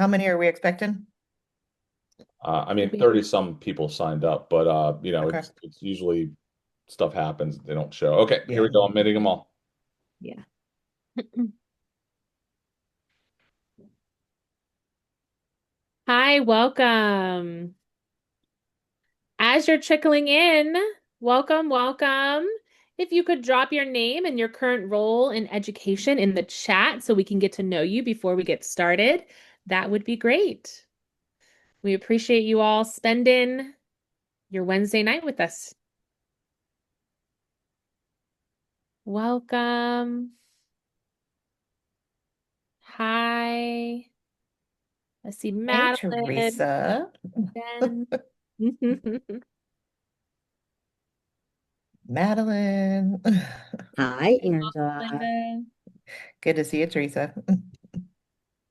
How many are we expecting? I mean, We, 30 some people signed up, but Okay. it's usually stuff happens, they don't show. Okay, here Yeah. we go. I'm meeting them all. yeah. Hi, welcome. As you're trickling in, welcome, welcome. If you could drop your name and your current role in education in the chat so we can get to know you before we get started, that would be great. We appreciate you all spending your Wednesday night with us. Welcome. Hi. I see Hey, Madeline. Teresa. Jen. Madeline. Hi, Welcome, Angela. Linda. Good to see you, Teresa.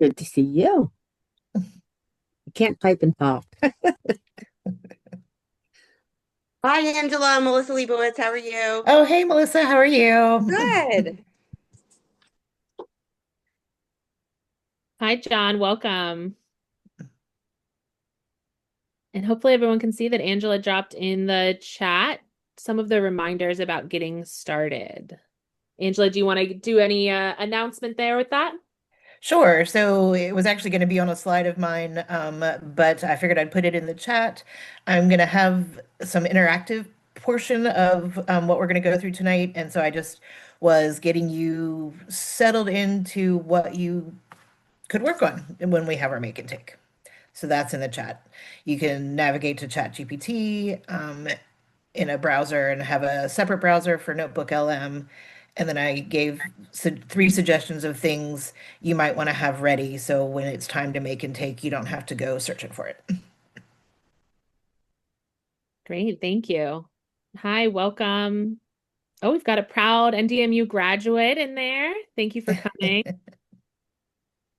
Good to see you. You can't type and talk. Hi, Angela. Melissa Leibowitz. How are you? Oh, hey, Melissa. How are you? Good. Hi, John. Welcome. And hopefully everyone can see that Angela dropped in the chat some of the reminders about getting started. Angela, do you want to do any announcement there with that? Sure. So it was actually going to be on a slide of mine, but I figured I'd put it in the chat. I'm going to have some interactive portion of what we're going to go through tonight. And so I just was getting you settled into what you could work on when we have our make and take. So that's in the chat. You can navigate to ChatGPT in a browser and have a separate browser for Notebook LM. And then I gave three suggestions of things you might want to have ready. So when it's time to make and take, you don't have to go searching for it. Great, thank you. Hi, welcome. Oh, we've got a proud NDMU graduate in there. Thank you for coming.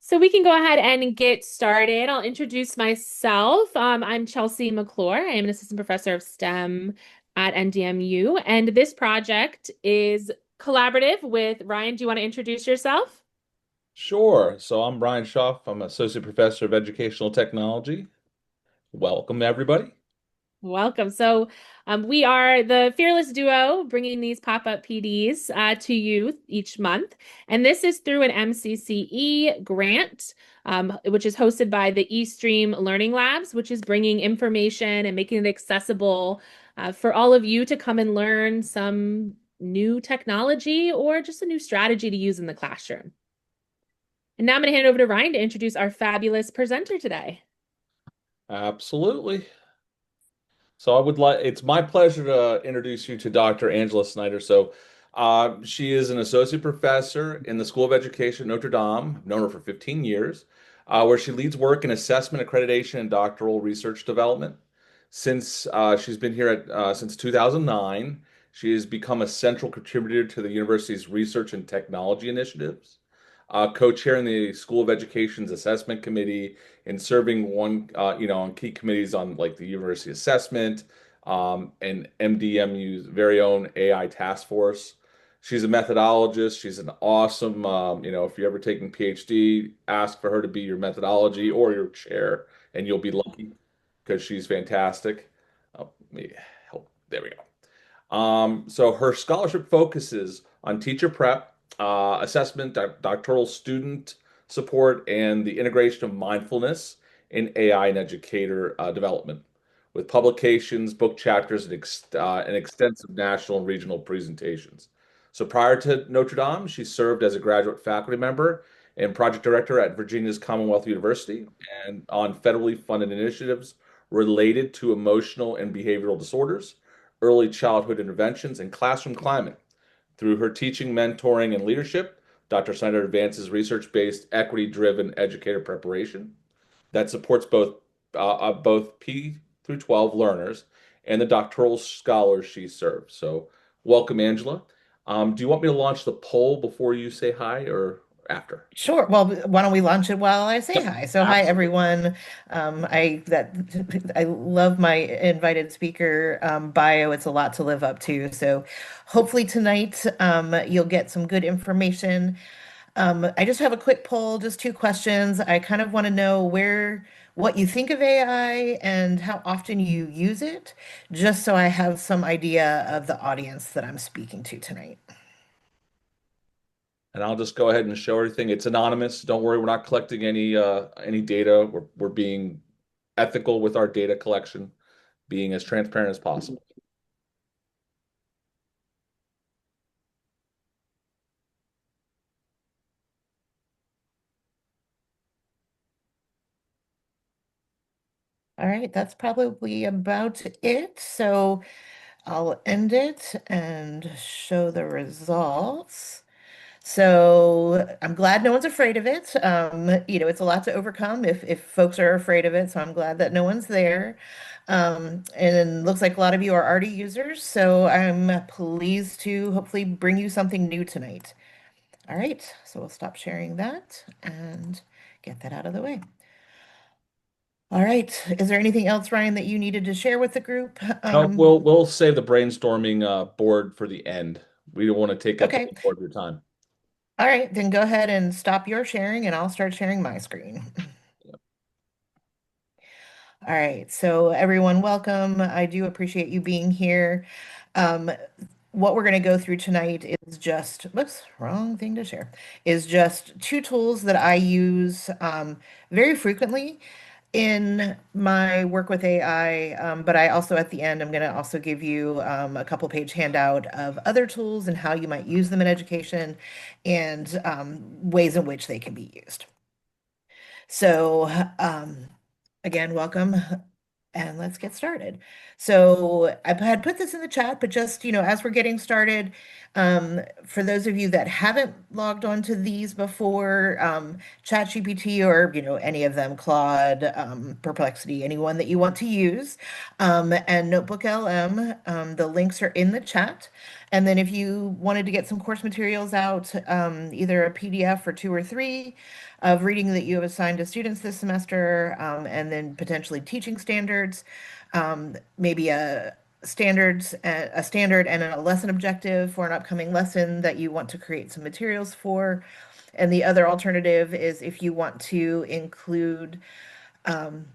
So we can go ahead and get started. I'll introduce myself. I'm Chelsea McClure. I am an assistant professor of STEM at NDMU, and this project is collaborative with Ryan. Do you want to introduce yourself? Sure. So I'm Brian Schaff. I'm Associate Professor of Educational Technology. Welcome, everybody. Welcome. We are the Fearless Duo bringing these pop-up PDs to you each month. And this is through an MCCE grant, which is hosted by the eStream Learning Labs, which is bringing information and making it accessible for all of you to come and learn some new technology or just a new strategy to use in the classroom. And now I'm going to hand it over to Ryan to introduce our fabulous presenter today. Absolutely. So it's my pleasure to introduce you to Dr. Angela Snyder. She is an associate professor in the School of Education at Notre Dame. I've known her for 15 years, where she leads work in assessment, accreditation, and doctoral research development. She's been here since 2009, she has become a central contributor to the university's research and technology initiatives, co-chairing the School of Education's assessment committee and serving on key committees on like the university assessment, and MDMU's very own AI task force. She's a methodologist. She's an awesome, if you're ever taking PhD, ask for her to be your methodology or your chair, and you'll be lucky because she's fantastic. Let me help. There we go. So her scholarship focuses on teacher prep, assessment, doctoral student support, and the integration of mindfulness in AI and educator development, with publications, book chapters, and extensive national and regional presentations. So prior to Notre Dame, she served as a graduate faculty member and project director at Virginia's Commonwealth University and on federally funded initiatives related to emotional and behavioral disorders, early childhood interventions, and classroom climate. Through her teaching, mentoring, and leadership, Dr. Snyder advances research-based, equity-driven educator preparation that supports both P through 12 learners and the doctoral scholars she serves. So, welcome, Angela. Do you want me to launch the poll before you say hi or after? Sure. Well, why don't we launch it while I say Yep, hi? So, hi absolutely. everyone. I love my invited speaker bio. It's a lot to live up to. So, hopefully tonight you'll get some good information. I just have a quick poll, just two questions. I kind of want to know what you think of AI and how often you use it, just so I have some idea of the audience that I'm speaking to tonight. And I'll just go ahead and show everything. It's anonymous. Don't worry, we're not collecting any data. We're being ethical with our data collection, being as transparent as possible. All right, that's probably about it. So I'll end it and show the results. So I'm glad no one's afraid of it. It's a lot to overcome if folks are afraid of it. So I'm glad that no one's there. And it looks like a lot of you are already users. So I'm pleased to hopefully bring you something new tonight. All right, so we'll stop sharing that and get that out of the way. All right, is there anything else, Ryan, that you needed to share with the group? No, we'll save the brainstorming board for the end. We don't want to take up Okay. any more of your time. All right, then go ahead and stop your sharing and I'll start sharing my screen. All right, so everyone, welcome. I do appreciate you being here. Um, what we're going to go through tonight is just, whoops, wrong thing to share, is just two tools that I use very frequently in my work with AI, but I also at the end, I'm going to also give you a couple page handout of other tools and how you might use them in education and ways in which they can be used. So again, welcome. And let's get started. So I had put this in the chat, but just, as we're getting started, for those of you that haven't logged on to these before, ChatGPT or, any of them, Claude, Perplexity, anyone that you want to use, and Notebook LM, the links are in the chat. And then if you wanted to get some course materials out, either a PDF or two or three of reading that you have assigned to students this semester, and then potentially teaching standards, maybe a standard and a lesson objective for an upcoming lesson that you want to create some materials for. And the other alternative is if you want to include some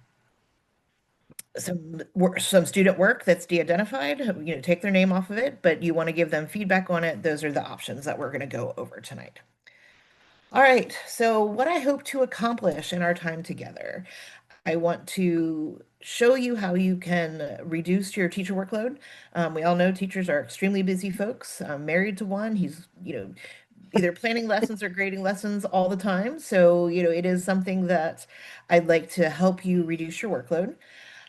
student work that's de-identified, take their name off of it, but you want to give them feedback on it. Those are the options that we're going to go over tonight. All right, so what I hope to accomplish in our time together, I want to show you how you can reduce your teacher workload. We all know teachers are extremely busy folks. I'm married to one. He's, either planning lessons or grading lessons all the time. So, it is something that I'd like to help you reduce your workload.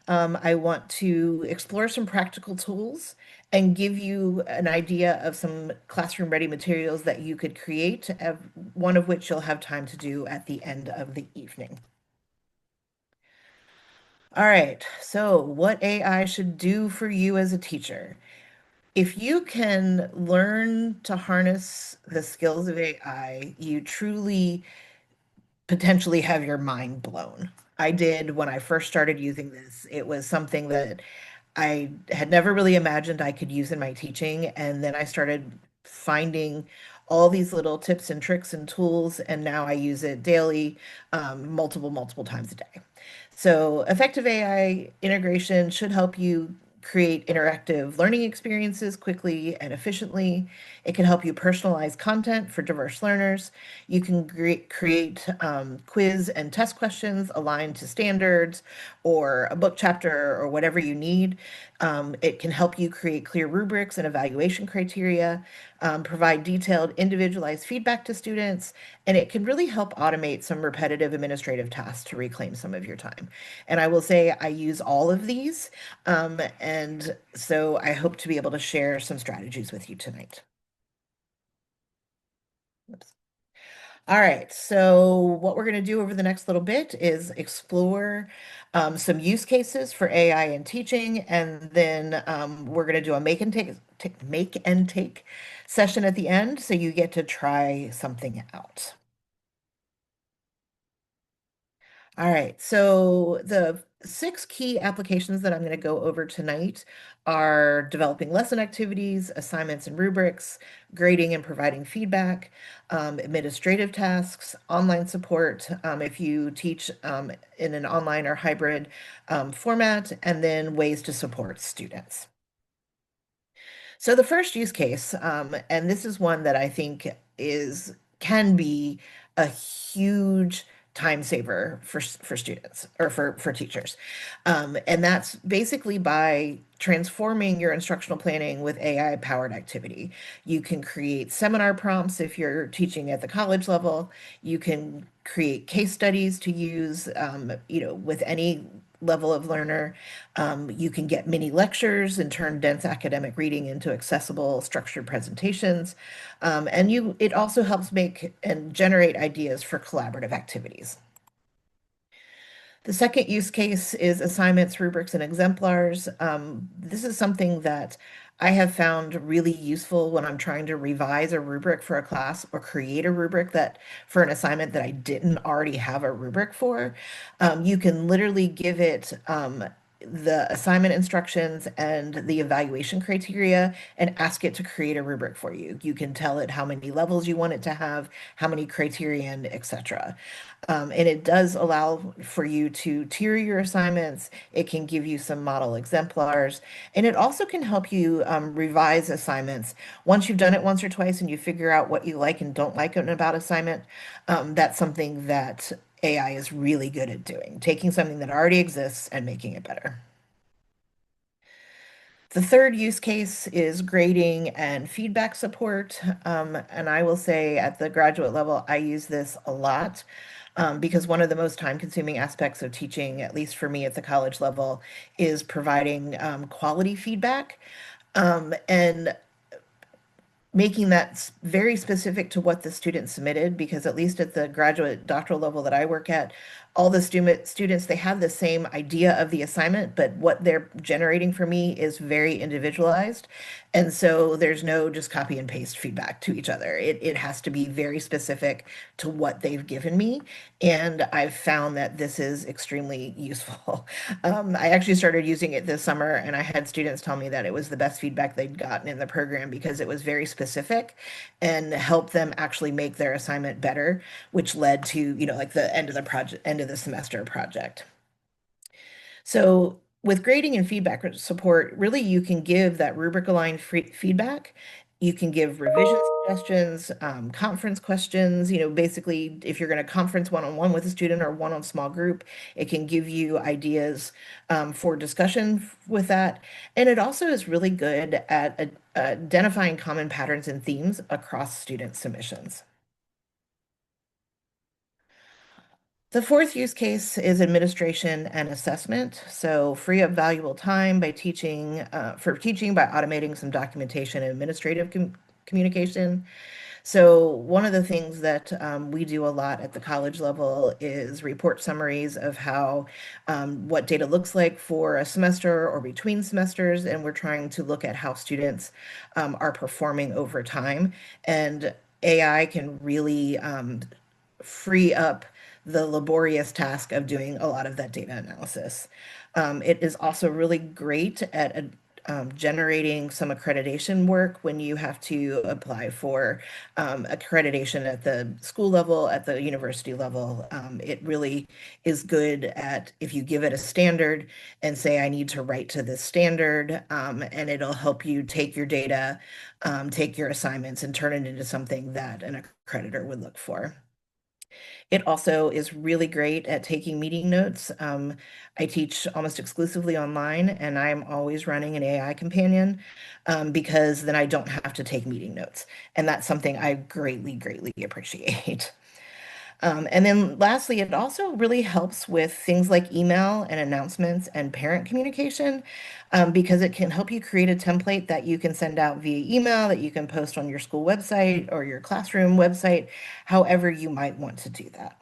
I want to explore some practical tools and give you an idea of some classroom ready materials that you could create, one of which you'll have time to do at the end of the evening. All right, so what AI should do for you as a teacher. If you can learn to harness the skills of AI, you truly potentially have your mind blown. I did when I first started using this. It was something that I had never really imagined I could use in my teaching. And then I started finding all these little tips and tricks and tools, and now I use it daily, multiple times a day. So effective AI integration should help you create interactive learning experiences quickly and efficiently. It can help you personalize content for diverse learners. You can create quiz and test questions aligned to standards or a book chapter or whatever you need. It can help you create clear rubrics and evaluation criteria, provide detailed, individualized feedback to students, and it can really help automate some repetitive administrative tasks to reclaim some of your time. And I will say I use all of these, and so I hope to be able to share some strategies with you tonight. Oops. All right, so what we're going to do over the next little bit is explore some use cases for AI in teaching, and then we're going to do a make and take session at the end, so you get to try something out. All right, so the six key applications that I'm going to go over tonight are developing lesson activities, assignments and rubrics, grading and providing feedback, administrative tasks, online support if you teach in an online or hybrid format, and then ways to support students. So the first use case, and this is one that I think is can be a huge time saver for students or for teachers. And that's basically by transforming your instructional planning with AI powered activity. You can create seminar prompts if you're teaching at the college level. You can create case studies to use, with any level of learner. You can get mini lectures and turn dense academic reading into accessible, structured presentations. It also helps make and generate ideas for collaborative activities. The second use case is assignments, rubrics, and exemplars. This is something that I have found really useful when I'm trying to revise a rubric for a class or create a rubric that for an assignment that I didn't already have a rubric for. You can literally give it the assignment instructions and the evaluation criteria and ask it to create a rubric for you. You can tell it how many levels you want it to have, how many criterion, etc. And it does allow for you to tier your assignments. It can give you some model exemplars, and it also can help you revise assignments. Once you've done it once or twice and you figure out what you like and don't like about assignment, that's something that AI is really good at doing, taking something that already exists and making it better. The third use case is grading and feedback support. And I will say at the graduate level, I use this a lot because one of the most time-consuming aspects of teaching, at least for me at the college level, is providing quality feedback. And making that very specific to what the student submitted, because at least at the graduate doctoral level that I work at, all the students, they have the same idea of the assignment, but what they're generating for me is very individualized. And so there's no just copy and paste feedback to each other. It has to be very specific to what they've given me. And I've found that this is extremely useful. I actually started using it this summer, and I had students tell me that it was the best feedback they'd gotten in the program because it was very specific and helped them actually make their assignment better, which led to, like the end of the project, end of the semester project. So with grading and feedback support, really you can give that rubric aligned feedback. You can give revision suggestions, conference questions. Basically, if you're going to conference one-on-one with a student or one on small group, it can give you ideas for discussion with that. And it also is really good at identifying common patterns and themes across student submissions. The fourth use case is administration and assessment. So free up valuable time by teaching, for teaching by automating some documentation and administrative communication. So one of the things that we do a lot at the college level is report summaries of how what data looks like for a semester or between semesters, and we're trying to look at how students are performing over time. And AI can really free up the laborious task of doing a lot of that data analysis. It is also really great at generating some accreditation work when you have to apply for accreditation at the school level, at the university level. It really is good at if you give it a standard and say, I need to write to this standard, and it'll help you take your data, take your assignments, and turn it into something that an accreditor would look for. It also is really great at taking meeting notes. I teach almost exclusively online, and I'm always running an AI companion because then I don't have to take meeting notes. And that's something I greatly, greatly appreciate. And then lastly, it also really helps with things like email and announcements and parent communication because it can help you create a template that you can send out via email, that you can post on your school website or your classroom website, however you might want to do that.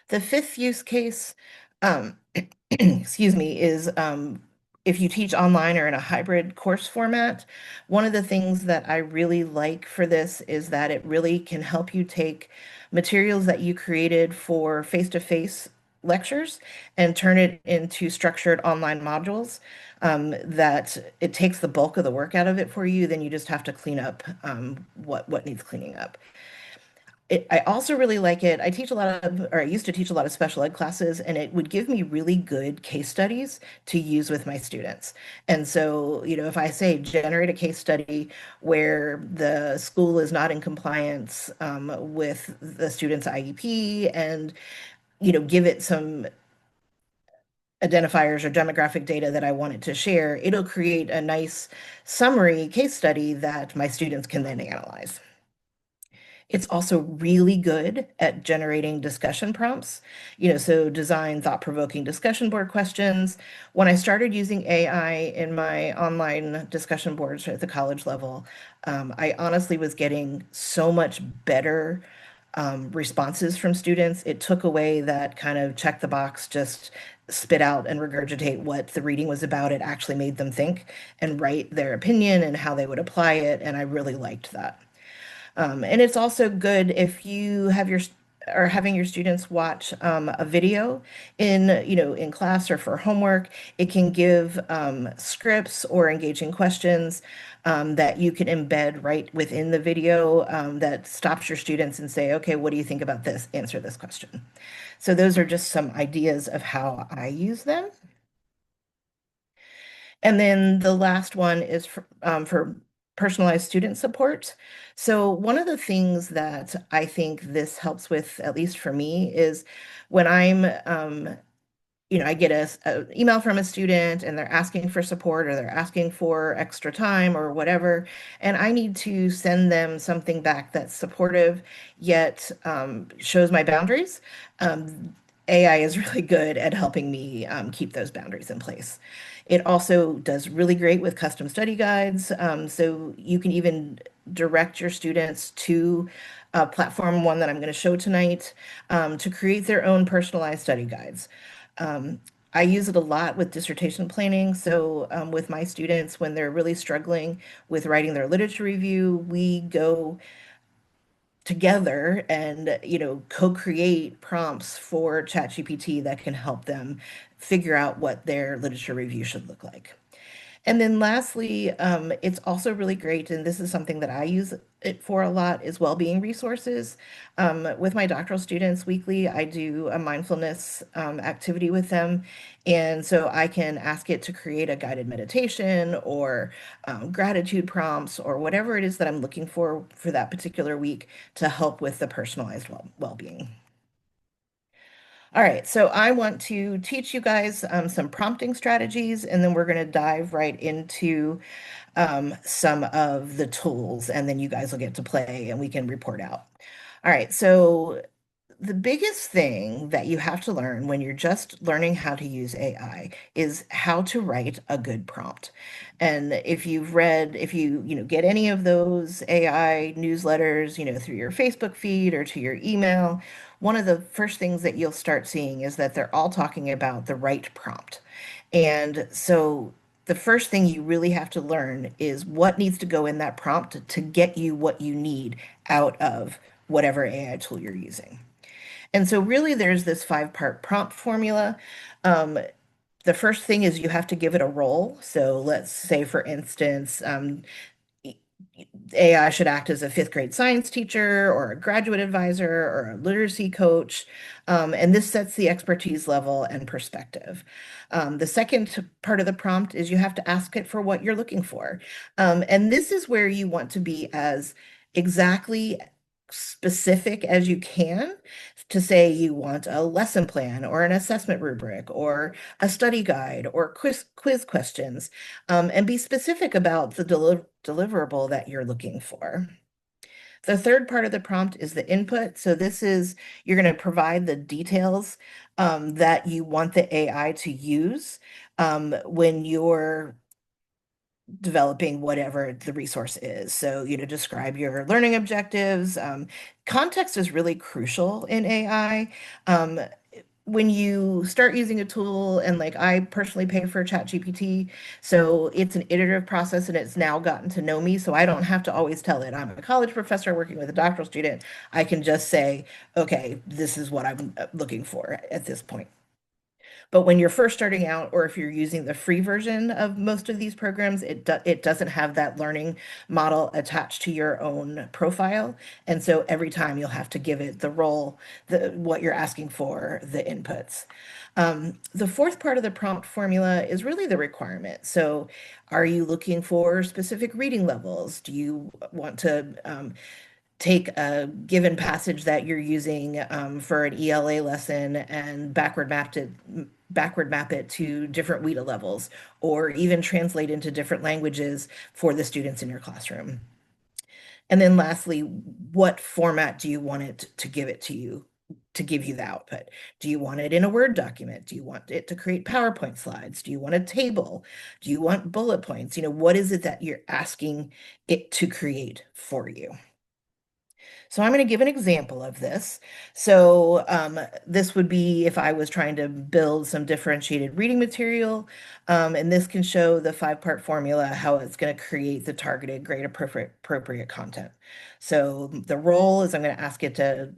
The fifth use case, excuse me, is if you teach online or in a hybrid course format, one of the things that I really like for this is that it really can help you take materials that you created for face-to-face lectures and turn it into structured online modules, that it takes the bulk of the work out of it for you. Then you just have to clean up what needs cleaning up. I also really like it. I teach a lot of, or I used to teach a lot of special ed classes, and it would give me really good case studies to use with my students. And so, if I say generate a case study where the school is not in compliance with the student's IEP, and give it some identifiers or demographic data that I want it to share, it'll create a nice summary case study that my students can then analyze. It's also really good at generating discussion prompts, so design thought-provoking discussion board questions. When I started using AI in my online discussion boards at the college level, I honestly was getting so much better responses from students. It took away that kind of check the box, just spit out and regurgitate what the reading was about. It actually made them think and write their opinion and how they would apply it, and I really liked that. And it's also good if you have are having your students watch a video in class or for homework. It can give scripts or engaging questions that you can embed right within the video, that stops your students and say, okay, what do you think about this? Answer this question. So those are just some ideas of how I use them. And then the last one is for personalized student support. So one of the things that I think this helps with, at least for me, is when I get a email from a student and they're asking for support or they're asking for extra time or whatever, and I need to send them something back that's supportive yet shows my boundaries. AI is really good at helping me keep those boundaries in place. It also does really great with custom study guides. So you can even direct your students to a platform, one that I'm going to show tonight, to create their own personalized study guides. Um, I use it a lot with dissertation planning. So with my students, when they're really struggling with writing their literature review, we go together and co-create prompts for ChatGPT that can help them figure out what their literature review should look like. And then lastly, it's also really great, and this is something that I use it for a lot, is well-being resources. With my doctoral students weekly, I do a mindfulness activity with them. And so I can ask it to create a guided meditation or gratitude prompts or whatever it is that I'm looking for that particular week to help with the personalized well-being. All right, so I want to teach you guys some prompting strategies, and then we're going to dive right into some of the tools, and then you guys will get to play and we can report out. All right, so the biggest thing that you have to learn when you're just learning how to use AI is how to write a good prompt. And if you get any of those AI newsletters, through your Facebook feed or to your email, one of the first things that you'll start seeing is that they're all talking about the right prompt. And so the first thing you really have to learn is what needs to go in that prompt to get you what you need out of whatever AI tool you're using. And so really there's this 5-part prompt formula. The first thing is you have to give it a role. So let's say, for instance, AI should act as a 5th grade science teacher or a graduate advisor or a literacy coach. And this sets the expertise level and perspective. The second part of the prompt is you have to ask it for what you're looking for. And this is where you want to be as exactly specific as you can, to say you want a lesson plan or an assessment rubric or a study guide or quiz questions, and be specific about the deliverable that you're looking for. The third part of the prompt is the input. So this is, you're going to provide the details that you want the AI to use when you're developing whatever the resource is. So, describe your learning objectives. Context is really crucial in AI. when you start using a tool, and like I personally pay for ChatGPT, so it's an iterative process and it's now gotten to know me. So I don't have to always tell it I'm a college professor working with a doctoral student. I can just say, okay, this is what I'm looking for at this point. But when you're first starting out, or if you're using the free version of most of these programs, it doesn't have that learning model attached to your own profile. And so every time you'll have to give it the role, what you're asking for, the inputs. The fourth part of the prompt formula is really the requirement. So are you looking for specific reading levels? Do you want to take a given passage that you're using for an ELA lesson and backward map it to different WIDA levels, or even translate into different languages for the students in your classroom. And then lastly, what format do you want it to give it to you, to give you the output? Do you want it in a Word document? Do you want it to create PowerPoint slides? Do you want a table? Do you want bullet points? What is it that you're asking it to create for you? So I'm going to give an example of this. So this would be if I was trying to build some differentiated reading material, and this can show the five-part formula, how it's going to create the targeted grade appropriate content. So the role is I'm going to ask it to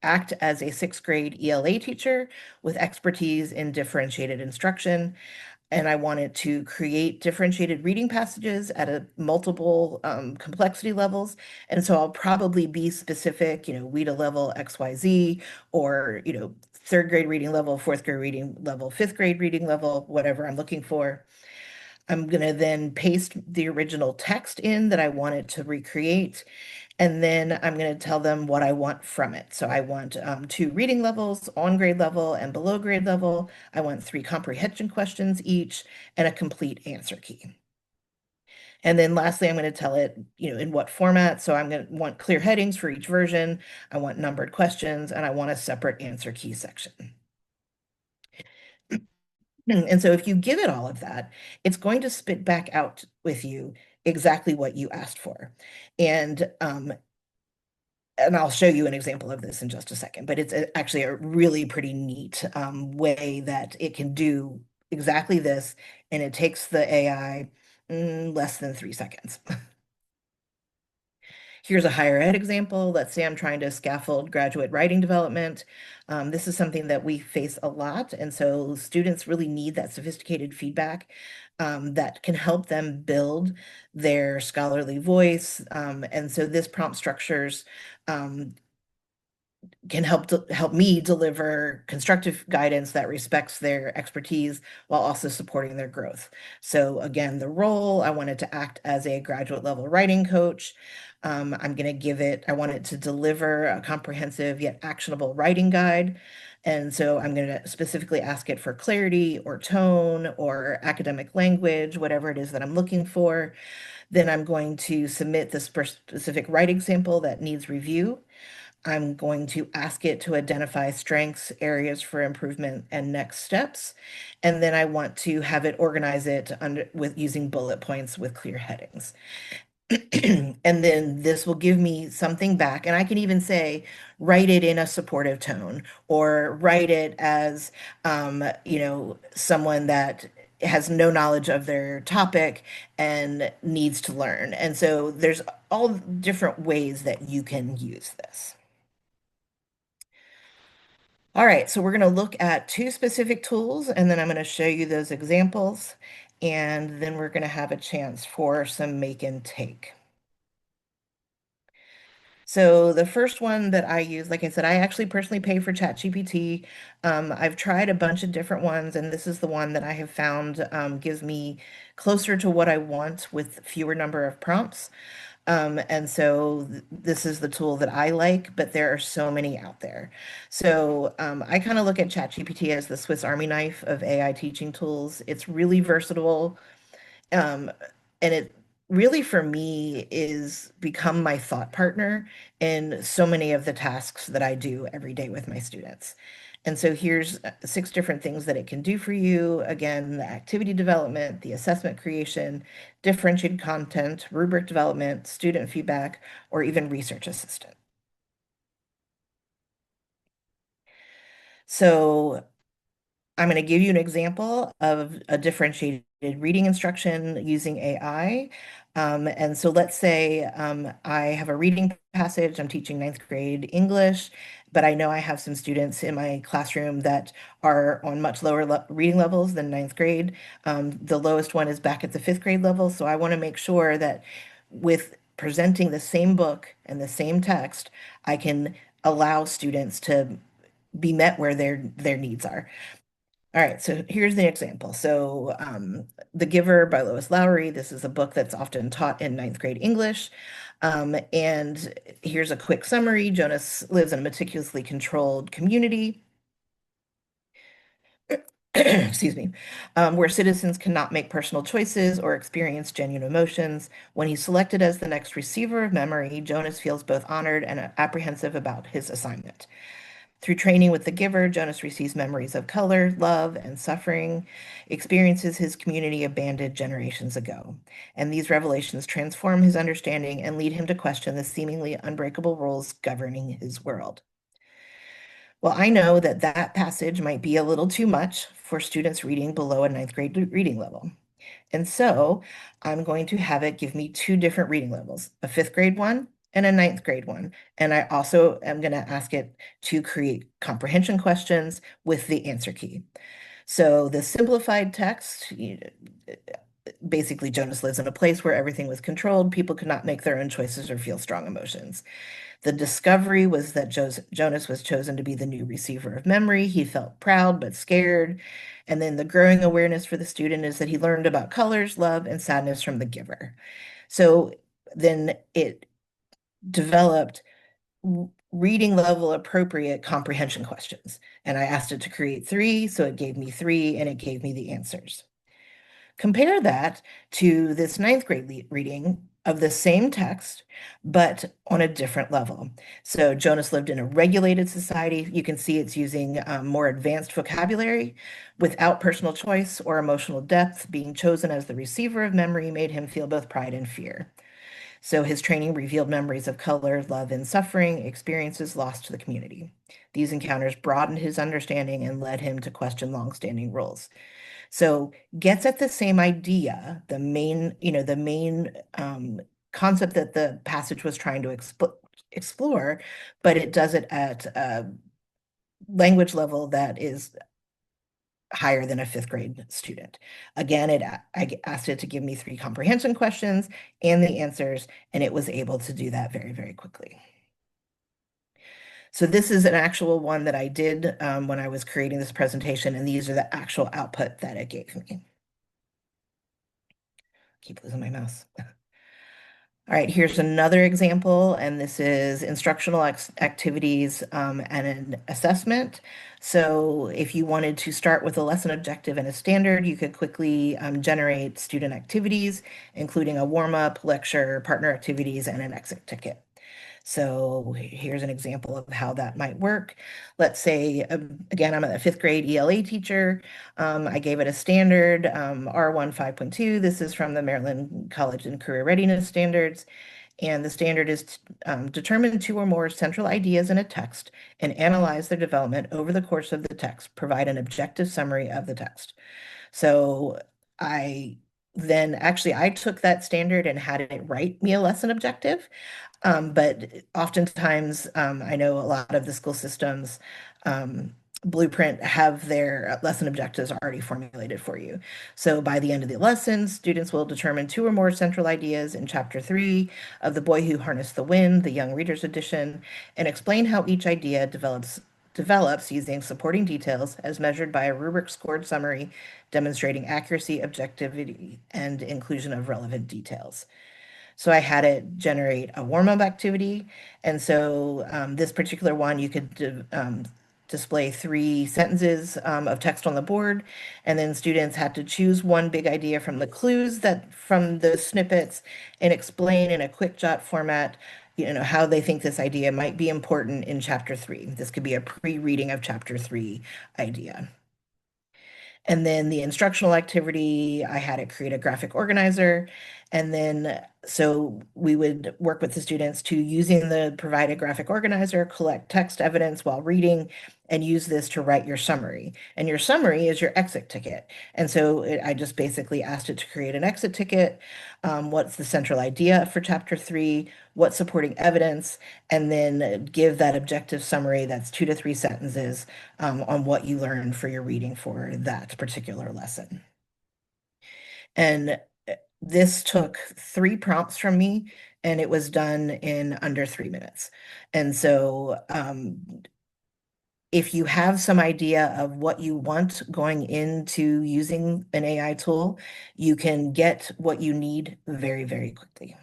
act as a sixth grade ELA teacher with expertise in differentiated instruction, and I wanted to create differentiated reading passages at a multiple complexity levels. And so I'll probably be specific, WIDA level XYZ, or, third grade reading level, fourth grade reading level, fifth grade reading level, whatever I'm looking for. I'm going to then paste the original text in that I wanted to recreate. And then I'm going to tell them what I want from it. So I want 2 reading levels, on grade level and below grade level. I want 3 comprehension questions each and a complete answer key. And then lastly, I'm going to tell it, in what format. So I'm going to want clear headings for each version. I want numbered questions, and I want a separate answer key section. And so if you give it all of that, it's going to spit back out with you exactly what you asked for. And I'll show you an example of this in just a second, but it's actually a really pretty neat way that it can do exactly this, and it takes the AI less than 3 seconds. Here's a higher ed example. Let's say I'm trying to scaffold graduate writing development. This is something that we face a lot, and so students really need that sophisticated feedback that can help them build their scholarly voice. And so this prompt structures can help me deliver constructive guidance that respects their expertise while also supporting their growth. So again, the role, I wanted to act as a graduate level writing coach. I'm going to I want it to deliver a comprehensive yet actionable writing guide. And so I'm going to specifically ask it for clarity or tone or academic language, whatever it is that I'm looking for. Then I'm going to submit this specific writing sample that needs review. I'm going to ask it to identify strengths, areas for improvement, and next steps. And then I want to have it organize it with using bullet points with clear headings. And then this will give me something back. And I can even say, write it in a supportive tone, or write it as, someone that has no knowledge of their topic and needs to learn. And so there's all different ways that you can use this. All right, so we're going to look at 2 specific tools, and then I'm going to show you those examples, and then we're going to have a chance for some make and take. So the first one that I use, like I said, I actually personally pay for ChatGPT. I've tried a bunch of different ones, and this is the one that I have found gives me closer to what I want with fewer number of prompts. And so this is the tool that I like, but there are so many out there. So I kind of look at ChatGPT as the Swiss Army knife of AI teaching tools. It's really versatile. Um, and it really, for me, is become my thought partner in so many of the tasks that I do every day with my students. And so here's 6 different things that it can do for you. Again, the activity development, the assessment creation, differentiated content, rubric development, student feedback, or even research assistant. So I'm going to give you an example of a differentiated reading instruction using AI. And so let's say I have a reading passage. I'm teaching ninth grade English, but I know I have some students in my classroom that are on much lower le reading levels than ninth grade. The lowest one is back at the fifth grade level. So I want to make sure that with presenting the same book and the same text, I can allow students to be met where their needs are. All right, so here's the example. So, The Giver by Lois Lowry. This is a book that's often taught in ninth grade English. And here's a quick summary. Jonas lives in a meticulously controlled community, excuse me, where citizens cannot make personal choices or experience genuine emotions. When he's selected as the next receiver of memory, Jonas feels both honored and apprehensive about his assignment. Through training with the giver, Jonas receives memories of color, love, and suffering, experiences his community abandoned generations ago. And these revelations transform his understanding and lead him to question the seemingly unbreakable rules governing his world. Well, I know that that passage might be a little too much for students reading below a ninth grade reading level. And so I'm going to have it give me two different reading levels, a fifth grade one and a ninth grade one. And I also am going to ask it to create comprehension questions with the answer key. So the simplified text, basically Jonas lives in a place where everything was controlled. People could not make their own choices or feel strong emotions. The discovery was that Jonas was chosen to be the new receiver of memory. He felt proud but scared. And then the growing awareness for the student is that he learned about colors, love, and sadness from the giver. So then it developed reading level appropriate comprehension questions. And I asked it to create three, so it gave me three and it gave me the answers. Compare that to this ninth grade reading of the same text, but on a different level. So Jonas lived in a regulated society. You can see it's using more advanced vocabulary without personal choice or emotional depth. Being chosen as the receiver of memory made him feel both pride and fear. So his training revealed memories of color, love, and suffering, experiences lost to the community. These encounters broadened his understanding and led him to question longstanding rules. So gets at the same idea, the main concept that the passage was trying to explore, but it does it at a language level that is higher than a fifth grade student. Again, I asked it to give me three comprehension questions and the answers, and it was able to do that very, very quickly. So this is an actual one that I did when I was creating this presentation, and these are the actual output that it gave me. Keep losing my mouse. All right, here's another example, and this is instructional activities and an assessment. So if you wanted to start with a lesson objective and a standard, you could quickly generate student activities, including a warm-up, lecture, partner activities, and an exit ticket. So here's an example of how that might work. Let's say, again, I'm a fifth grade ELA teacher. I gave it a standard, R1 5.2. This is from the Maryland College and Career Readiness Standards. And the standard is determine two or more central ideas in a text and analyze their development over the course of the text. Provide an objective summary of the text. So I took that standard and had it write me a lesson objective. But oftentimes, I know a lot of the school systems blueprint have their lesson objectives already formulated for you. So by the end of the lesson, students will determine two or more central ideas in chapter 3 of The Boy Who Harnessed the Wind, the Young Readers Edition, and explain how each idea develops using supporting details as measured by a rubric scored summary demonstrating accuracy, objectivity, and inclusion of relevant details. So I had it generate a warm-up activity. And so this particular one, you could display three sentences of text on the board. And then students had to choose one big idea from the clues from the snippets and explain in a quick jot format, how they think this idea might be important in chapter 3. This could be a pre-reading of chapter 3 idea. And then the instructional activity, I had it create a graphic organizer. And then, so we would work with the students to using the provided graphic organizer, collect text evidence while reading, and use this to write your summary. And your summary is your exit ticket. And so I just basically asked it to create an exit ticket. What's the central idea for chapter 3? What's supporting evidence? And then give that objective summary that's 2 to 3 sentences on what you learned for your reading for that particular lesson. And this took 3 prompts from me, and it was done in under 3 minutes. And so, if you have some idea of what you want going into using an AI tool, you can get what you need very, very quickly.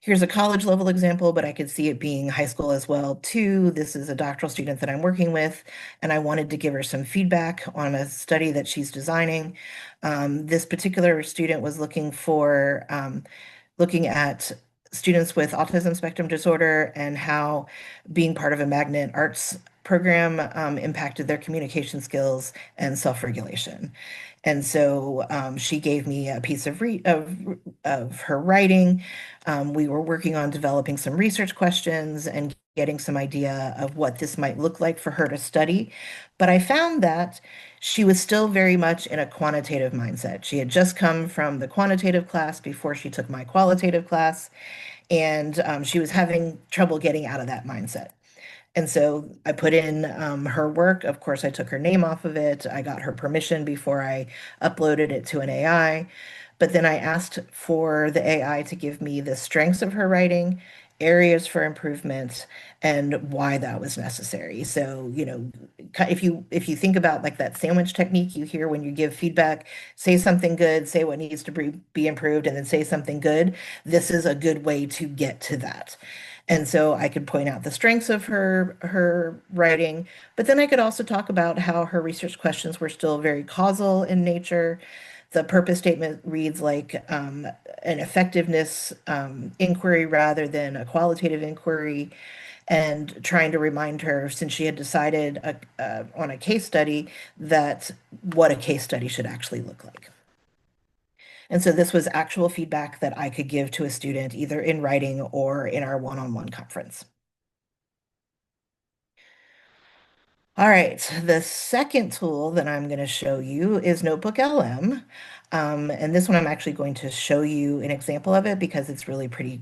Here's a college level example, but I could see it being high school as well too. This is a doctoral student that I'm working with, and I wanted to give her some feedback on a study that she's designing. This particular student was looking at students with autism spectrum disorder and how being part of a magnet arts program impacted their communication skills and self-regulation. And so she gave me a piece of her writing. We were working on developing some research questions and getting some idea of what this might look like for her to study. But I found that she was still very much in a quantitative mindset. She had just come from the quantitative class before she took my qualitative class, and she was having trouble getting out of that mindset. And so I put in her work. Of course, I took her name off of it. I got her permission before I uploaded it to an AI. But then I asked for the AI to give me the strengths of her writing, areas for improvement, and why that was necessary. So, if you think about like that sandwich technique you hear when you give feedback, say something good, say what needs to be improved, and then say something good. This is a good way to get to that. And so I could point out the strengths of her writing, but then I could also talk about how her research questions were still very causal in nature. The purpose statement reads like an effectiveness inquiry rather than a qualitative inquiry, and trying to remind her, since she had decided on a case study, that what a case study should actually look like. And so this was actual feedback that I could give to a student either in writing or in our one-on-one conference. All right, the second tool that I'm going to show you is Notebook LM. And this one I'm actually going to show you an example of it because it's really pretty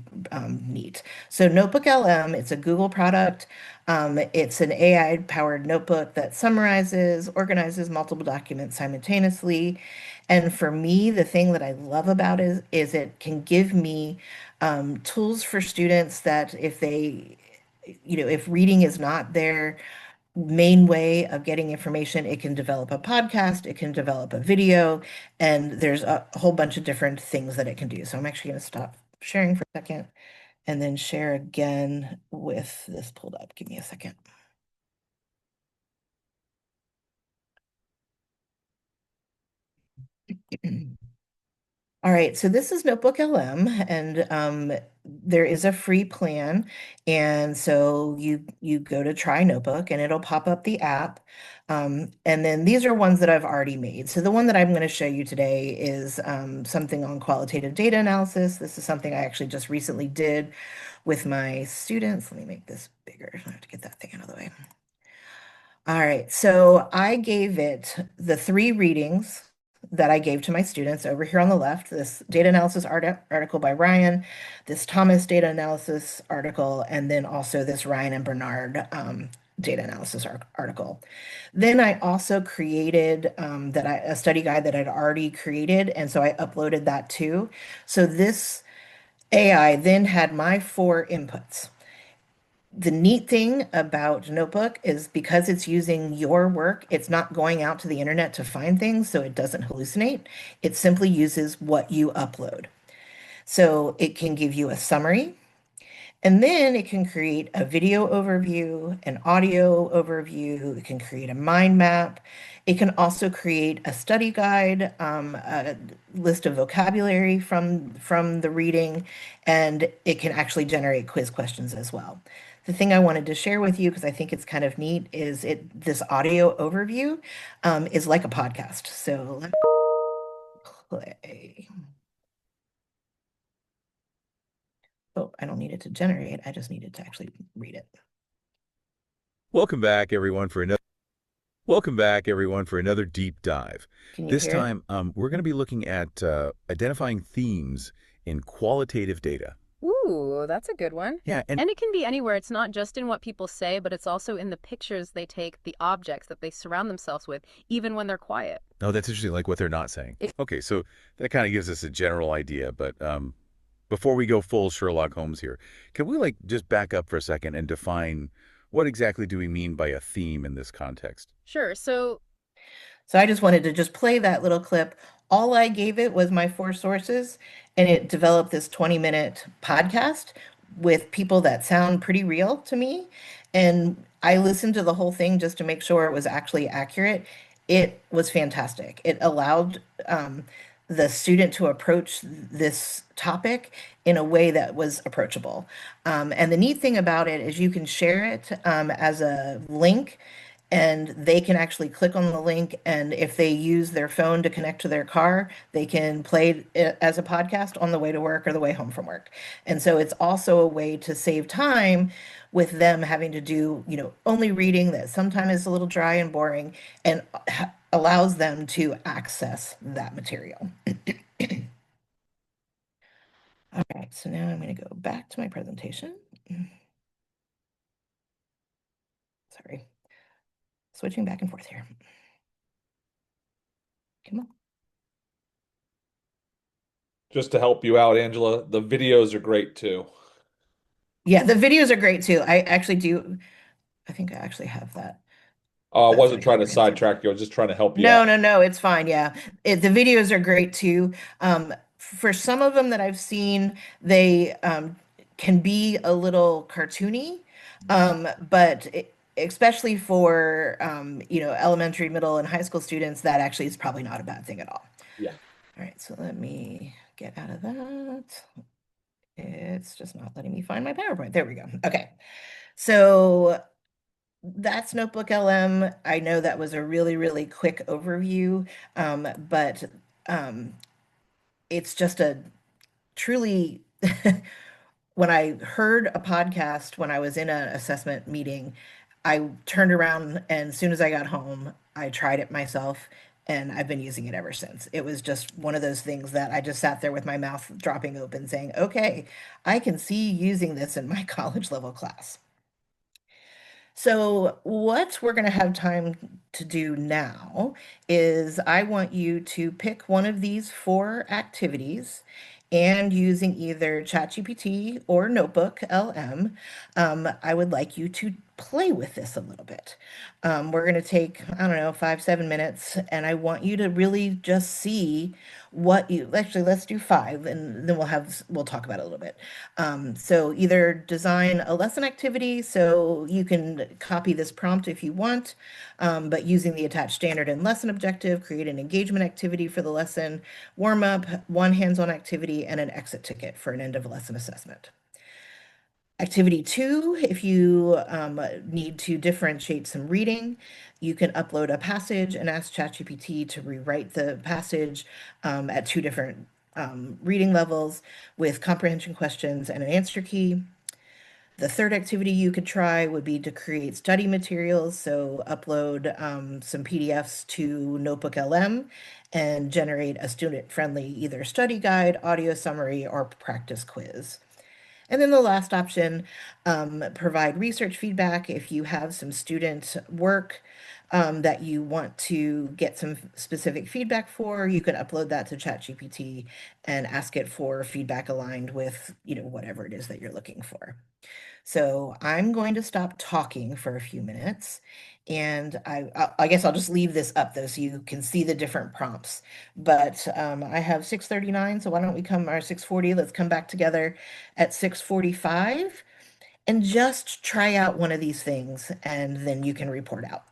neat. So Notebook LM, it's a Google product. It's an AI-powered notebook that summarizes, organizes multiple documents simultaneously. And for me, the thing that I love about it is it can give me tools for students that if reading is not their main way of getting information, it can develop a podcast, it can develop a video, and there's a whole bunch of different things that it can do. So I'm actually going to stop sharing for a second and then share again with this pulled up. Give me a second. All right, so this is Notebook LM, and there is a free plan. And so you go to Try Notebook, and it'll pop up the app. And then these are ones that I've already made. So the one that I'm going to show you today is something on qualitative data analysis. This is something I actually just recently did with my students. Let me make this bigger. I have to get that thing out of the way. All right, so I gave it the 3 readings that I gave to my students over here on the left, this data analysis article by Ryan, this Thomas data analysis article, and then also this Ryan and Bernard data analysis article. Then I also created a study guide that I'd already created, and so I uploaded that too. So this AI then had my 4 inputs. The neat thing about Notebook is because it's using your work, it's not going out to the internet to find things, so it doesn't hallucinate. It simply uses what you upload. So it can give you a summary, and then it can create a video overview, an audio overview. It can create a mind map. It can also create a study guide, a list of vocabulary from the reading, and it can actually generate quiz questions as well. The thing I wanted to share with you, because I think it's kind of neat, is this audio overview is like a podcast. So let me play. Oh, I don't need it to generate. I just need it to actually read it. Welcome back, everyone, for another deep dive. Can you This hear it? time, we're going to be looking at identifying themes in qualitative data. Ooh, that's a good one. Yeah, and And it can be anywhere. It's not just in what people say, but it's also in the pictures they take, the objects that they surround themselves with, even when they're quiet. oh, that's interesting, like what they're not saying. Okay, so that kind of gives us a general idea, but before we go full Sherlock Holmes here, can we just back up for a second and define what exactly do we mean by a theme in this context? Sure. So, So I just wanted to just play that little clip. All I gave it was my four sources, and it developed this 20-minute podcast with people that sound pretty real to me. And I listened to the whole thing just to make sure it was actually accurate. It was fantastic. It allowed the student to approach this topic in a way that was approachable. And the neat thing about it is you can share it as a link, and they can actually click on the link, and if they use their phone to connect to their car, they can play it as a podcast on the way to work or the way home from work. And so it's also a way to save time with them having to do, only reading that sometimes is a little dry and boring, and allows them to access that material. All right, so now I'm going to go back to my presentation. Sorry, switching back and forth here. Come on. Just to help you out, Angela, the videos are great too. Yeah, the videos are great too. I actually do. I think I actually have that. I So wasn't I can trying to bring it up. sidetrack you. I was just trying to help you No, out. no, no, it's fine. Yeah. The videos are great too. For some of them that I've seen, they can be a little cartoony, but especially for elementary, middle, and high school students, that actually is probably not a bad thing at all. Yeah. All right, so let me get out of that. It's just not letting me find my PowerPoint. There we go. Okay. So that's Notebook LM. I know that was a really, really quick overview, but um, it's just a truly, when I heard a podcast when I was in an assessment meeting, I turned around, and as soon as I got home, I tried it myself, and I've been using it ever since. It was just one of those things that I just sat there with my mouth dropping open saying, okay, I can see using this in my college level class. So, what we're going to have time to do now is I want you to pick one of these four activities, and using either ChatGPT or Notebook LM, I would like you to play with this a little bit. We're going to take, I don't know, 5, 7 minutes, and I want you to really just see what you actually, let's do 5, and then we'll talk about it a little bit. So either design a lesson activity, so you can copy this prompt if you want, but using the attached standard and lesson objective, create an engagement activity for the lesson, warm up, one hands-on activity, and an exit ticket for an end of lesson assessment. Activity 2, if you need to differentiate some reading, you can upload a passage and ask ChatGPT to rewrite the passage at 2 different reading levels with comprehension questions and an answer key. The third activity you could try would be to create study materials. So upload some PDFs to Notebook LM and generate a student-friendly either study guide, audio summary, or practice quiz. And then the last option, provide research feedback. If you have some student work that you want to get some specific feedback for, you can upload that to ChatGPT and ask it for feedback aligned with, whatever it is that you're looking for. So I'm going to stop talking for a few minutes, and I guess I'll just leave this up though so you can see the different prompts. But I have 6:39, so why don't we come, or 6:40, let's come back together at 6:45 and just try out one of these things, and then you can report out.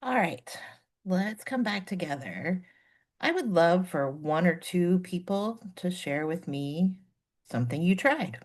All right, let's come back together. I would love for one or two people to share with me something you tried.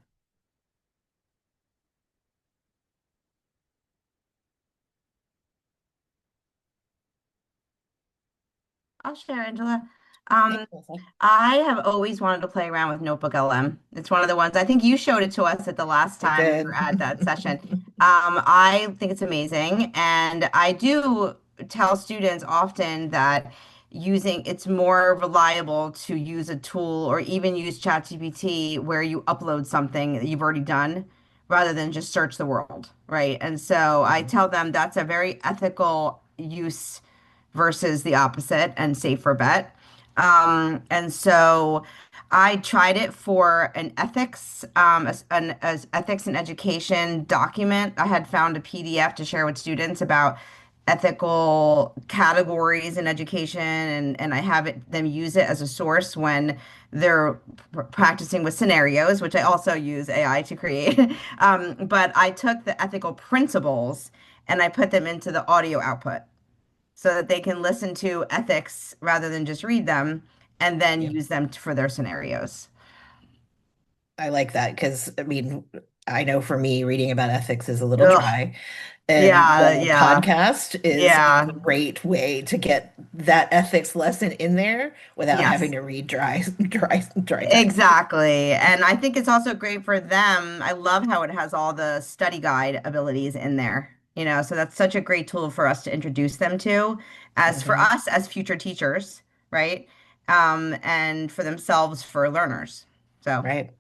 I'll share, Angela. Thanks, Um, Melissa. I have always wanted to play around with Notebook LM. It's one of the ones I think you showed it to us at the last I time we were did. at that session. I think it's amazing, and I do tell students often that using it's more reliable to use a tool or even use ChatGPT where you upload something that you've already done rather than just search the world, right? And so I Mhm. tell them that's a very ethical use versus the opposite and safer bet. And so I tried it for an ethics, as ethics and education document. I had found a PDF to share with students about ethical categories in education, and I have them use it as a source when they're practicing with scenarios, which I also use AI to create. But I took the ethical principles and I put them into the audio output so that they can listen to ethics rather than just read them and then Yeah, use them for their scenarios. I like that because I mean, I know for me, reading about ethics is a little Ugh. dry, and Yeah, the yeah, podcast is a yeah, great way to get that ethics lesson in there without having yes, to read dry text. exactly. And I think it's also great for them. I love how it has all the study guide abilities in there, so that's such a great tool for us to introduce them to, as for Hmm. us as future teachers, right? And for themselves for learners. So, Right.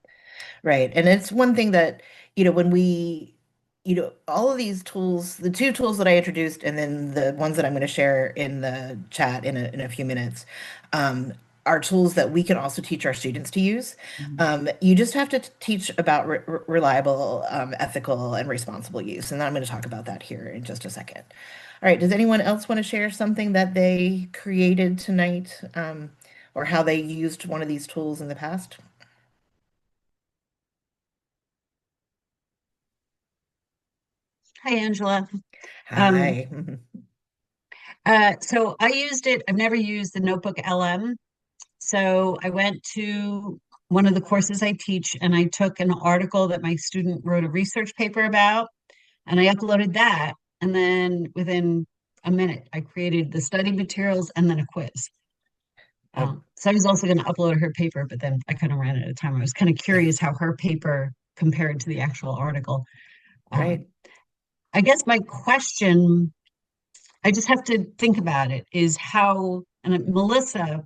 Right. And it's one thing that, when all of these tools, the two tools that I introduced, and then the ones that I'm going to share in the chat in a few minutes, um, are tools that we can also teach our students to use. You just have to teach about reliable, ethical, and responsible use. And I'm going to talk about that here in just a second. All right. Does anyone else want to share something that they created tonight, or how they used one of these tools in the past? Hi, Angela. Um, Hi. so I used it. I've never used the Notebook LM. So I went to one of the courses I teach and I took an article that my student wrote a research paper about and I uploaded that. And then within a minute, I created the study materials and then a quiz. Oh, So I was also going to upload her paper, but then I kind of ran out of time. I was kind of curious how her paper compared to the actual article. Um, great. I guess my question I just have to think about it is how, and Melissa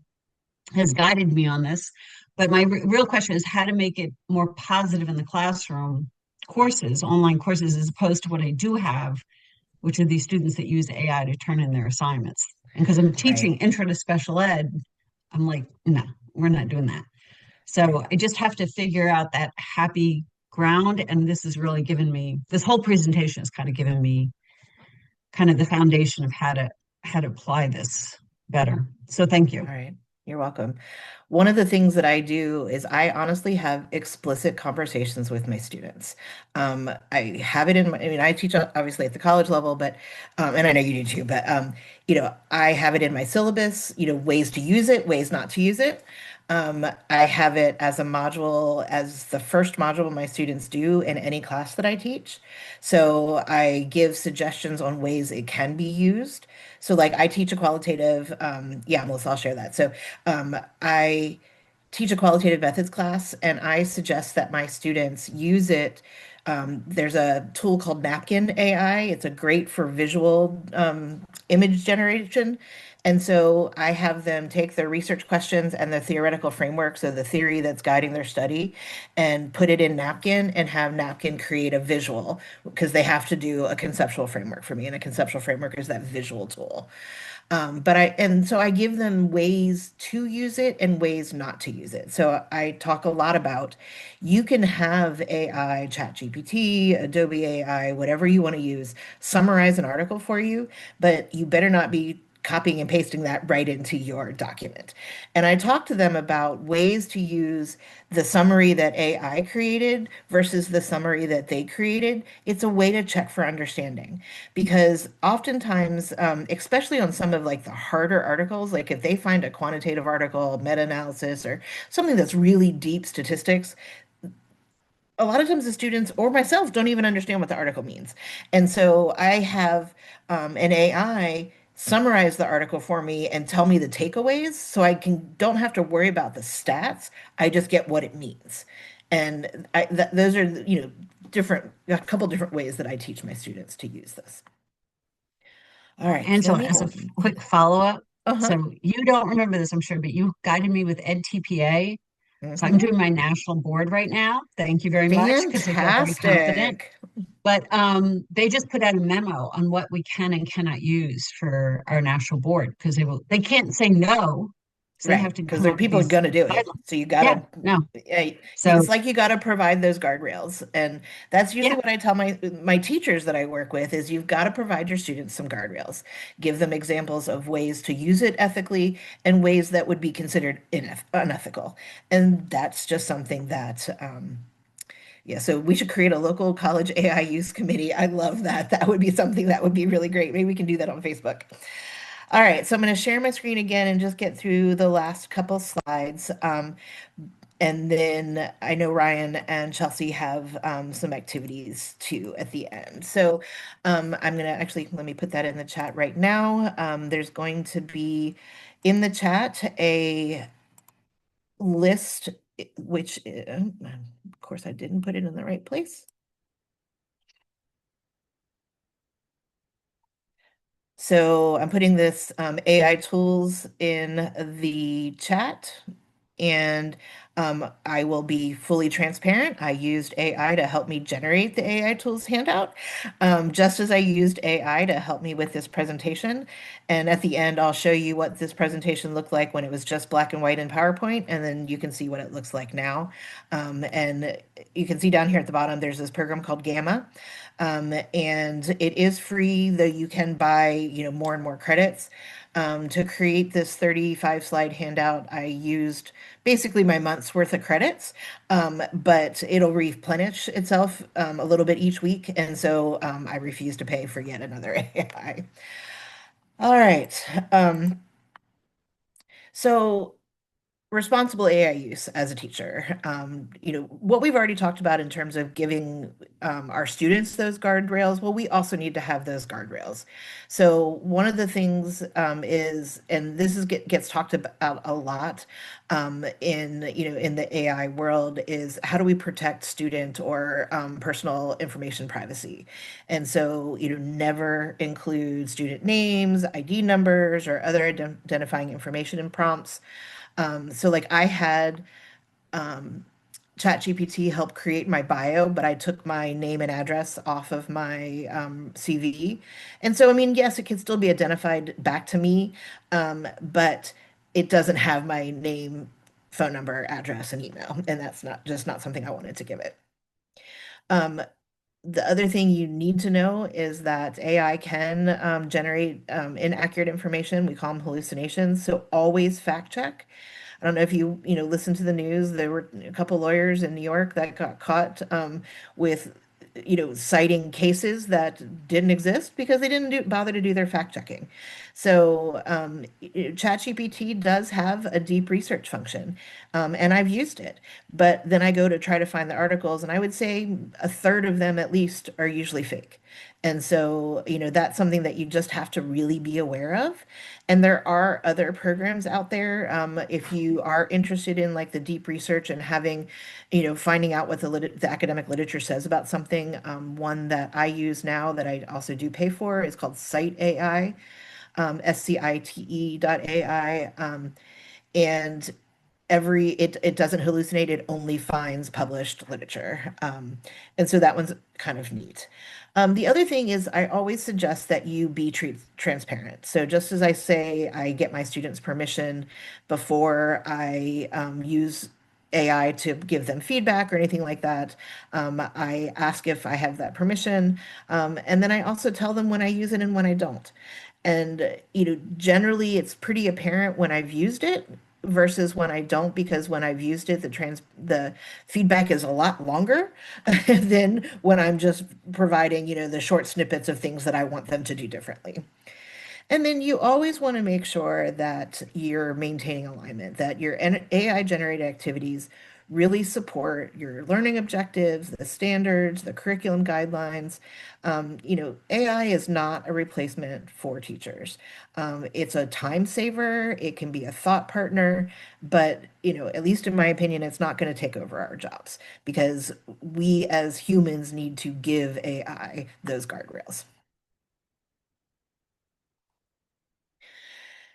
has guided me on this, but my real question is how to make it more positive in the classroom courses, online courses, as opposed to what I do have, which are these students that use AI to turn in their assignments. And because I'm teaching Right. intro to special ed, I'm like, no, we're not doing that. Right. So I just have to figure out that happy ground. And this has really given me, this whole presentation has kind of given me kind of the foundation of how to apply this better. So thank All you. right. You're welcome. One of the things that I do is I honestly have explicit conversations with my students. I have it in my, I mean, I teach obviously at the college level, but, and I know you do too, but, I have it in my syllabus, ways to use it, ways not to use it. I have it as a module, as the first module my students do in any class that I teach. So I give suggestions on ways it can be used. So like I teach a qualitative, yeah, Melissa, I'll share that. So I teach a qualitative methods class, and I suggest that my students use it. There's a tool called Napkin AI. It's a great for visual image generation. And so I have them take their research questions and the theoretical framework, so the theory that's guiding their study, and put it in Napkin and have Napkin create a visual because they have to do a conceptual framework for me. And a conceptual framework is that visual tool. And so I give them ways to use it and ways not to use it. So I talk a lot about you can have AI, ChatGPT, Adobe AI, whatever you want to use, summarize an article for you, but you better not be copying and pasting that right into your document. And I talked to them about ways to use the summary that AI created versus the summary that they created. It's a way to check for understanding because oftentimes, especially on some of like the harder articles, like if they find a quantitative article, meta-analysis, or something that's really deep statistics, a lot of times the students or myself don't even understand what the article means. And so I have an AI summarize the article for me and tell me the takeaways so I can don't have to worry about the stats. I just get what it means. And those are, different, a couple different ways that I teach my students to use this. All right, so let Angela, me as a open. quick follow-up, Uh-huh. so you don't remember this, I'm sure, but you guided me with EdTPA. So I'm Hmm. doing my national board right now. Thank you very much, because I feel very confident. Fantastic. But they just put out a memo on what we can and cannot use for our national board because they can't say no, so they have Right, to because come there are up with people these gonna do it. guidelines. So you Yeah, gotta, no. So it's like you gotta provide those guardrails. And that's usually yeah, what I tell my teachers that I work with is you've got to provide your students some guardrails. Give them examples of ways to use it ethically and ways that would be considered unethical. And that's just something that yeah, so we should create a local college AI use committee. I love that. That would be something that would be really great. Maybe we can do that on Facebook. All right, so I'm going to share my screen again and just get through the last couple slides. And then I know Ryan and Chelsea have some activities too at the end. So I'm going to actually, let me put that in the chat right now. There's going to be in the chat a list, which, of course, I didn't put it in the right place. So I'm putting this AI tools in the chat, and I will be fully transparent. I used AI to help me generate the AI tools handout, just as I used AI to help me with this presentation. And at the end, I'll show you what this presentation looked like when it was just black and white in PowerPoint, and then you can see what it looks like now. And you can see down here at the bottom, there's this program called Gamma. And it is free, though you can buy, more and more credits. To create this 35 slide handout, I used basically my month's worth of credits, but it'll replenish itself a little bit each week. And so I refuse to pay for yet another AI. All right. So responsible AI use as a teacher. What we've already talked about in terms of giving our students those guardrails, well, we also need to have those guardrails. So one of the things is, and this gets talked about a lot in the AI world, is how do we protect student or personal information privacy? And so, never include student names, ID numbers, or other identifying information in prompts. So like I had ChatGPT help create my bio, but I took my name and address off of my CV. And so, I mean, yes, it can still be identified back to me, but it doesn't have my name, phone number, address, and email. And that's not something I wanted to give it. Um, the other thing you need to know is that AI can generate inaccurate information. We call them hallucinations. So always fact check. I don't know if listen to the news. There were a couple lawyers in New York that got caught with, citing cases that didn't exist because they didn't bother to do their fact checking. So ChatGPT does have a deep research function, and I've used it. But then I go to try to find the articles, and I would say a third of them at least are usually fake. And so, that's something that you just have to really be aware of. And there are other programs out there. If you are interested in like the deep research and having, finding out what the academic literature says about something, one that I use now that I also do pay for is called Cite AI, SCITE.ai. And it doesn't hallucinate, it only finds published literature. And so that one's kind of neat. The other thing is I always suggest that you be transparent. So just as I say, I get my students permission before I use AI to give them feedback or anything like that. I ask if I have that permission. And then I also tell them when I use it and when I don't. And, generally it's pretty apparent when I've used it versus when I don't, because when I've used it, the feedback is a lot longer than when I'm just providing, the short snippets of things that I want them to do differently. And then you always want to make sure that you're maintaining alignment, that your AI generated activities really support your learning objectives, the standards, the curriculum guidelines. AI is not a replacement for teachers. It's a time saver, it can be a thought partner, but, at least in my opinion, it's not going to take over our jobs because we as humans need to give AI those guardrails.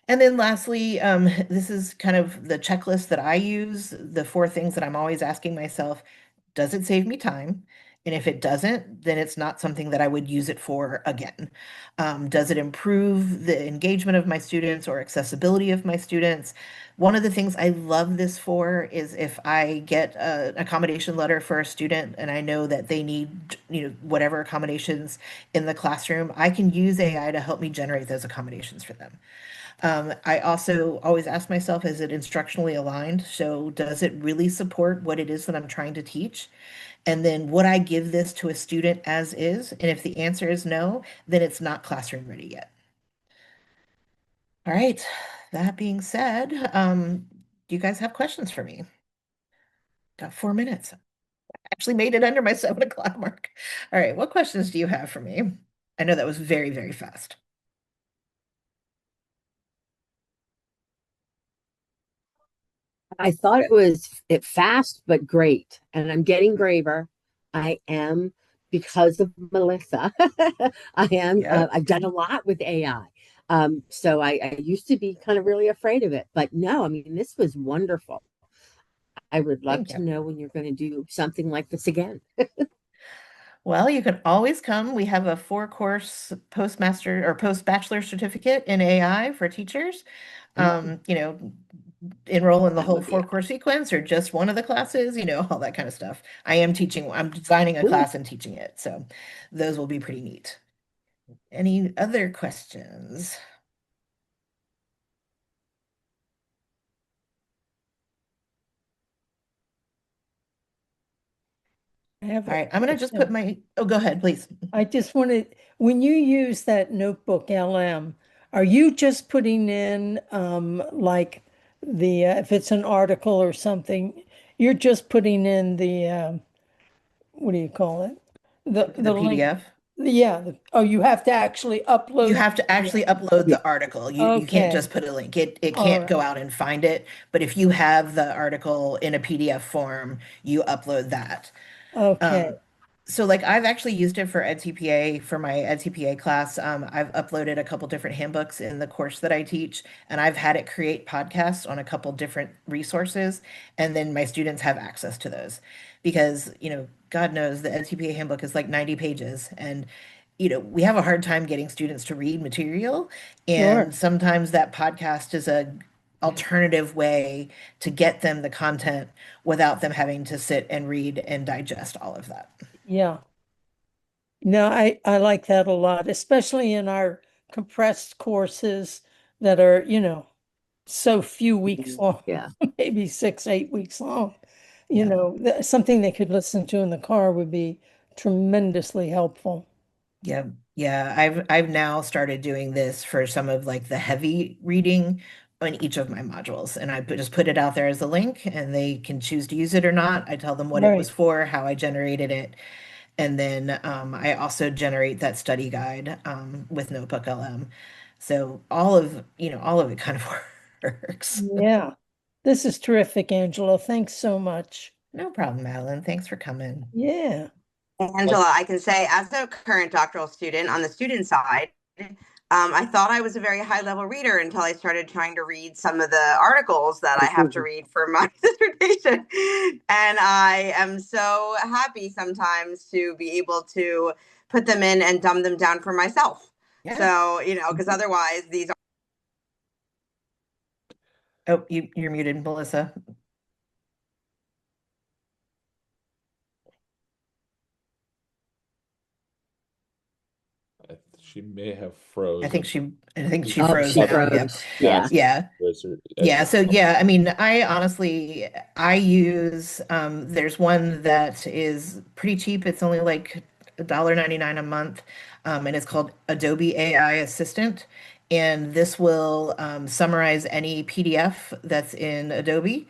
And then lastly, this is kind of the checklist that I use, the four things that I'm always asking myself, does it save me time? And if it doesn't, then it's not something that I would use it for again. Does it improve the engagement of my students or accessibility of my students? One of the things I love this for is if I get an accommodation letter for a student and I know that they need, whatever accommodations in the classroom, I can use AI to help me generate those accommodations for them. I also always ask myself, is it instructionally aligned? So does it really support what it is that I'm trying to teach? And then would I give this to a student as is? And if the answer is no, then it's not classroom ready yet. All right. That being said, do you guys have questions for me? Got 4 minutes. Actually made it under my 7 o'clock mark. All right. What questions do you have for me? I know that was very, very fast. I thought it fast but great, and I'm getting braver. I am because of Melissa. I am. Yep. I've done a lot with AI. So I used to be kind of really afraid of it, but no, I mean this was wonderful. I would love Thank to you. know when you're going to do something like this again. Well, you can always come. We have a 4-course postmaster or post-bachelor certificate in AI for teachers. Mm, Enroll in the that whole would be 4-course sequence or just one of the classes, all that kind of stuff. I'm designing a cool. class and teaching it, so those will be pretty neat. Any other questions? I have All a right, I'm gonna just put question. oh, go ahead, please. I just wanted, when you use that notebook LM, are you just putting in like the if it's an article or something, you're just putting in the what do you call it? The The link. PDF. Yeah. Oh, you have to actually You upload. have to Yeah. actually upload Yeah. the article. You can't Okay. just put a link. It All can't right. go out and find it. But if you have the article in a PDF form, you upload that. Okay. Um, so like I've actually used it for EdCPA for my EdCPA class. I've uploaded a couple different handbooks in the course that I teach, and I've had it create podcasts on a couple different resources, and then my students have access to those because, God knows the EdCPA handbook is like 90 pages, and we have a hard time getting students to read material, and Sure. sometimes that podcast is a alternative way to get them the content without them having to sit and read and digest all of that. Yeah. No, I like that a lot, especially in our compressed courses that are, so few weeks long, Yeah. maybe 6, 8 weeks long. Yeah. Something they could listen to in the car would be tremendously helpful. Yeah. Yeah. I've now started doing this for some of like the heavy reading on each of my modules. And just put it out there as a link and they can choose to use it or not. I tell them what it was Right. for, how I generated it. And then I also generate that study guide with Notebook LM. So all of it kind of works. Yeah. This is terrific, Angela. Thanks so much. No problem, Madeline. Thanks for coming. Yeah. Like, Angela, I can say as a current doctoral student on the student side, I thought I was a very high level reader until I started trying to read some of the articles that I have to read for my dissertation. And I am so happy sometimes to be able to put them in and dumb them down for myself. Yeah. So, because otherwise these Oh, you're muted, Melissa. She may have I think frozen. she Oh, froze she now. Yep. froze. Yeah. Yes. Yeah. As Yeah, she, so yeah, I mean, I honestly I use there's one that is pretty cheap. It's only like $1.99 a month. And it's called Adobe AI Assistant. And this will summarize any PDF that's in Adobe.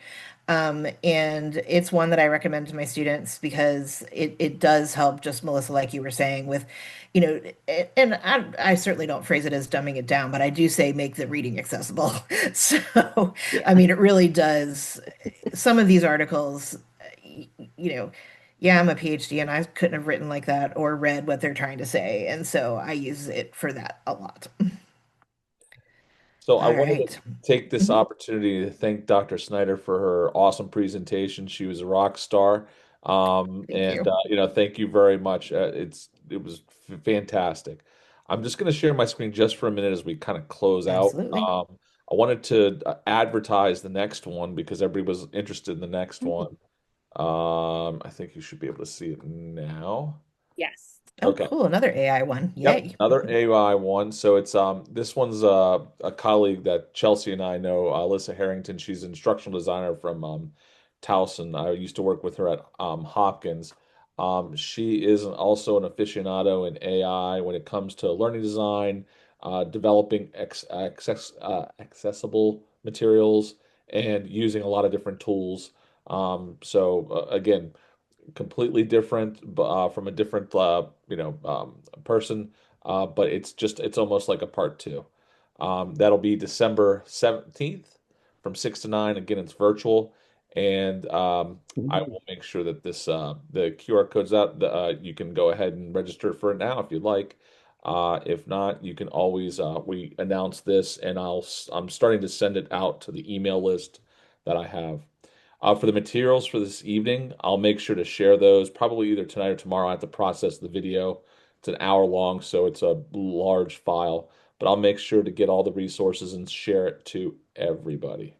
And it's one that I recommend to my students because it does help, just Melissa, like you were saying, with, you know, and I certainly don't phrase it as dumbing it down, but I do say make the reading accessible. So, I Yeah. mean, it really does. Some of these articles, you know, yeah, I'm a PhD and I couldn't have written like that or read what they're trying to say. And so I use it for that a lot. So I All wanted to right. take this Mhm. opportunity to thank Dr. Snyder for her awesome presentation. She was a rock star. Thank And you. thank you very much. It was fantastic. I'm just going to share my screen just for a minute as we kind of close out. Absolutely. I wanted to advertise the next one because everybody was interested in the next Mhm. one. I think you should be able to see it now. Yes. Oh, Okay. cool. Another AI one. Yep, Yay. another AI one. So it's this one's a colleague that Chelsea and I know, Alyssa Harrington. She's an instructional designer from Towson. I used to work with her at Hopkins. She is also an aficionado in AI when it comes to learning design, developing accessible materials, and using a lot of different tools. Again, completely different from a different person, but it's almost like a part two. That'll be December 17th from 6 to 9. Again, it's virtual, and I will make sure that this the QR code's out. You can go ahead and register for it now if you'd like. If not, you can always we announce this, and I'm starting to send it out to the email list that I have. For the materials for this evening, I'll make sure to share those probably either tonight or tomorrow. I have to process the video. It's an hour long, so it's a large file, but I'll make sure to get all the resources and share it to everybody.